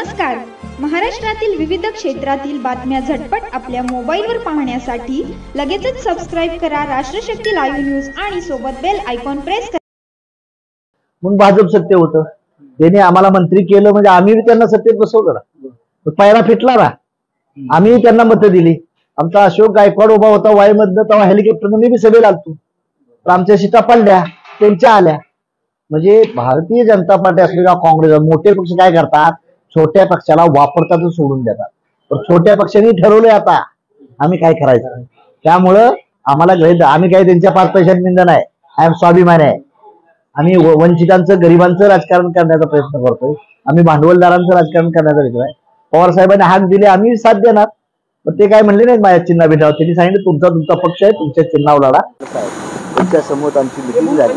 नमस्कार. महाराष्ट्रातील विविध क्षेत्रातील बातम्या झटपट आपल्या मोबाईलवर पाहण्यासाठी लगेचच सबस्क्राइब करा राष्ट्रशक्ती लाईव्ह न्यूज आणि सोबत बेल आयकॉन प्रेस करा. म्हणून भाजप सत्य होतं. त्यांनी आम्हाला मंत्री केलं म्हणजे आम्ही त्यांना सत्तेत बसवलं ना. पायरा फिटला ना, आम्ही त्यांना मतं दिली. आमचा अशोक गायकवाड उभा होता वाईमधनं, तेव्हा हेलिकॉप्टरनं मी बी सभेला आलतो. तर आमच्या सीटा पडल्या, त्यांच्या आल्या. म्हणजे भारतीय जनता पार्टी असली का काँग्रेस, मोठे पक्ष काय करतात, छोट्या पक्षाला वापरतात सोडून देतात. पण छोट्या पक्षांनी ठरवलंय आता आम्ही काय करायचं. त्यामुळं आम्हाला गैर, आम्ही काय त्यांच्या 5 पैशात निंदन आहे, आय स्वाभिमान आहे. आम्ही वंचितांचं गरिबांचं राजकारण करण्याचा प्रयत्न करतोय. आम्ही भांडवलदारांचं राजकारण करण्याचा विचार आहे. पवार साहेबांनी हाक दिले, आम्ही साथ देणार. पण ते काय म्हणले नाहीत माझ्या चिन्हा भेटावं. त्यांनी सांगितलं तुमचा पक्ष आहे, तुमच्या चिन्हावर लढा. त्यांच्या समोर आमची मिटिंग झाली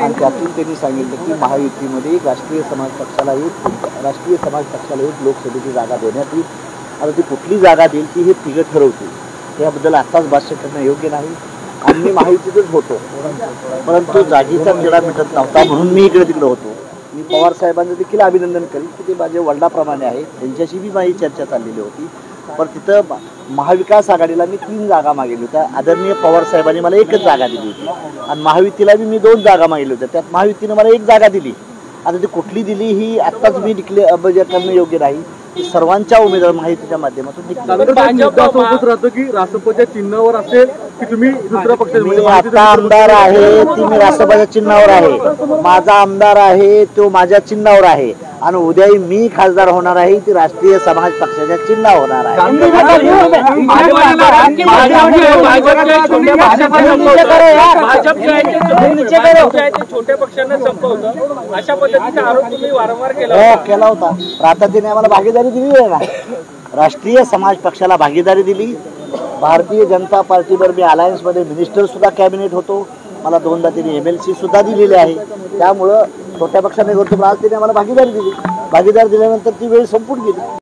आणि त्यातून त्यांनी सांगितलं की महायुतीमध्ये राष्ट्रीय समाज पक्षाला एक लोकसभेची जागा देण्यात येईल. आता ती कुठली जागा देईल ती हे तिघं ठरवतील. त्याबद्दल आताच भाष्य करणं योग्य नाही. आम्ही महायुतीतच होतो, परंतु जागेचा तिढा मिटत नव्हता म्हणून मी इकडे तिकडे होतो. मी पवार साहेबांचं देखील अभिनंदन करेन की ते माझे वडिलाप्रमाणे आहे. त्यांच्याशी बी माझी चर्चा चाललेली होती. पण तिथं महाविकास आघाडीला मी 3 जागा मागितल्या होत्या. आदरणीय पवार साहेबांनी मला 1च जागा दिली होती आणि महायुतीला बी मी 2 जागा मागितल्या होत्या. त्यात महायुतीने मला 1 जागा दिली. आता ती कुठली दिली ही आत्ताच मी करणं योग्य नाही. सर्वांच्या उमेदवार माहितीच्या माध्यमातून राहतो की राष्ट्रपतीच्या चिन्हावर असेल की तुम्ही दुसऱ्या पक्षामध्ये. आता आमदार आहे ती मी राष्ट्रपतीच्या चिन्हावर आहे. माझा आमदार आहे तो माझ्या चिन्हावर आहे आणि उद्याही मी खासदार होणार आहे ती राष्ट्रीय समाज पक्षाच्या चिन्हावर होणार आहे. छोट्या पक्षांना संपवतं अशा पद्धतीचा आरोप तुम्ही वारंवार केला होता. आता तिने आम्हाला भागीदारी दिली आहे ना, राष्ट्रीय समाज पक्षाला भागीदारी दिली. भारतीय जनता पार्टीवर मी अलायन्स मध्ये मिनिस्टर सुद्धा कॅबिनेट होतो. मला 2दा तिने MLC सुद्धा दिलेली आहे. त्यामुळं छोट्या पक्षाने करतो, आज तिने आम्हाला भागीदारी दिली. भागीदारी दिल्यानंतर ती वेळ संपून गेली.